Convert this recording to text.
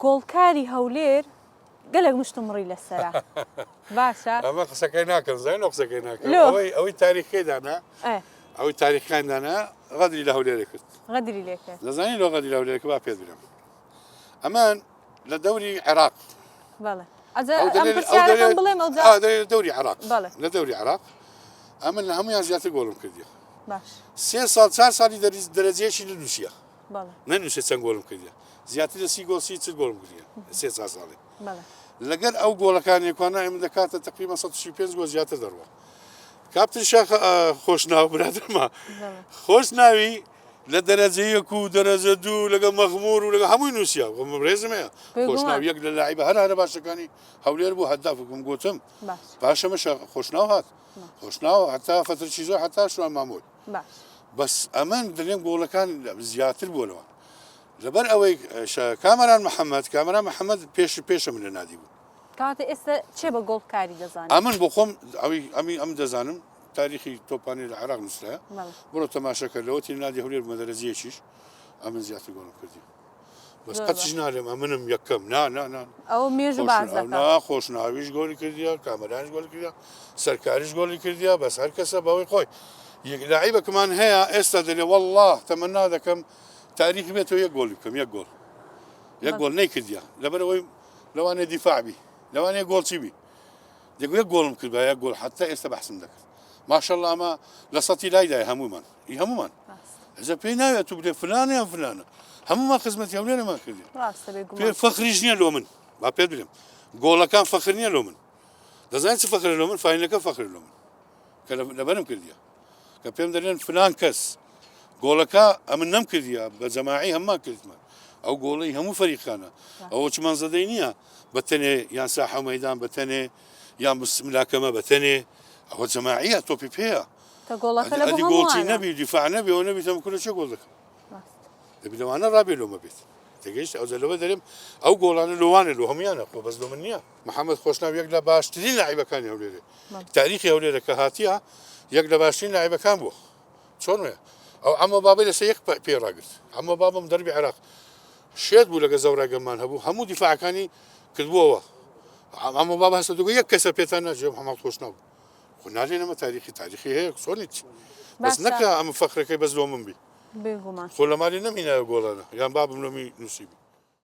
گۆڵکاری هەولێر گەلێک مشتمڕی لەسەرە باشە ئەمە قسەکەی ناکەن زین قسەکەی ناکەن لۆ. ئەوەی تاریخەکەیدانا ئەوەی تاریخەکاندانا غەدری لە هەولێرە کرد غەدری لێ کرد دەزانین لۆ غەدری لە هەولێرەکە با پێت بدەم ئەمان لە دەوری عێراق بەڵێ ئەم پرسیارەکەم بڵێم ئەو دەوری عێراق بەڵێ لە دەوری عێراق ئەمن لە هەمویان زیاتر گۆڵم کردی باش 3 ساڵ 4 ساڵی دەرەجەیەشی نووسە بەڵێ نەنووسێت چەند گۆڵم کردی زیاتر لە 30 گۆڵ 30 گۆڵم کردی 3 ساڵی بەڵێ لەگەر ئەو گۆڵەکانێکوانە ئێمە دەکاتە تقریبا 135 گۆ زیاتر دەڕوە کاپتن شاخ خۆشناو برادرمە خۆشناوی لە دەرەجەیەک و دەرەجە دوو لەگە مەغمور و لەگە هەمووی نووسیا ڕێزمەیە خۆشناوی یەک لە لاعیبە هەرە باشەکانی هەولێر بوو هەدافکم گوتم پاشەمەش خۆشناو هات خۆشناو هەتا فترچی زۆر هەتا شوان مامۆل بەس ئەمن دەڵێم گۆڵەکان زیاتر بووەوە لەبەر ئەوەی کامەران محەممەد پێشە من لە نادی بوو کاتە ئێستا چێ بە گۆڵکاری دەزانێت ئەمن بۆ خۆم ئەم دەزانم تاریخی تۆپانی لە عێراق نووسرایە بڕۆ تەماشەکە لەوەتی نادی هەولێر بوومە دەرەجەیەکیش ئەمن زیاتر گۆڵم کردی بەس قەتش نالێم ئەمنم یەکەم ئەو مێژ خۆشناویش گۆڵی کردیە کامەرانش گۆڵی کردیا سەرکاریش گۆڵی کردیا بەس هەر کەسە بەوەی خۆی لاعیبەکەمان هەیە ئێستا دەڵێ والله تەمەنا دەکەم تاریخی بێتەوە یەک گۆڵی بکەم یەک گۆڵ نەیکردیا لەبەرەوەی لەوانێ دیفاعبی لەوانەیە گۆڵچی بی یەک گۆڵم کرد بە یەک گۆڵ حتا ئێستا بەحسم دەکرد ماشەڵڵا ئەمە لە سەتی لایدای هەمومان ئەزە پێی ناوێت تو بلێ فلانیان فلانە هەمومان خزمەتی هەولێرەمان کردی پێ فەخریش نییە لۆ من با پێت بڵێم گۆڵەکان فەخر نییە لۆ من دەزانین چ فەخر لۆ من فاینەکە فەخر لۆ من کە لەبەرم کردیە کە پێم دەڵێن فلان کەس گۆڵەکە ئەمن نەم کردیە بە جەماعی هەممان کردمە ئەو گۆڵی هەموو فەریقانە ئەوە چمانزەدەی نییە بەتەنێ یان ساحە مەیدان بەتەنێ یان ملاکەمە بەتەنێ ئەوە جەماعیە تۆپی پێەیە گۆڵچی نەبی دیفاع نەبی ئەو نەبی تەمکن چێ گۆڵ دەکەم دەبی لەوانە ڕابێ لۆمە بێت تێگەیشت ئەو لەوە دەرێم ئەو گۆڵانە لەوانە لۆ هەمویانە خۆ بەس لۆ من نییە محەممەد خۆشناو یەک لە باشترین لاعیبەکانی هەولێرە تاریخی هەولێرە کە هاتیە یەک لە باشترین لاعیبەکان بووە چۆن وێ ئەو ئەمە بابی لەسەر یەک پێڕاگرت ئەمە بابم دەربی عێراق شێت بوو لەگە زەوراگەمان هەبوو هەموو دیفاعەکانی کردبووەوە ئەمە بابا هەستە دوگە یەک کەسە پێتان ناژێ محەممەد خۆشناو خۆ نالێن ئەمە تاریخی هەیە چۆنیت بەس نەکە ئەمە فەخرەکەی بەس لۆ من بی خۆ لە مالی نەمینایە گۆڵانە یان بابم لۆمی نووسیبی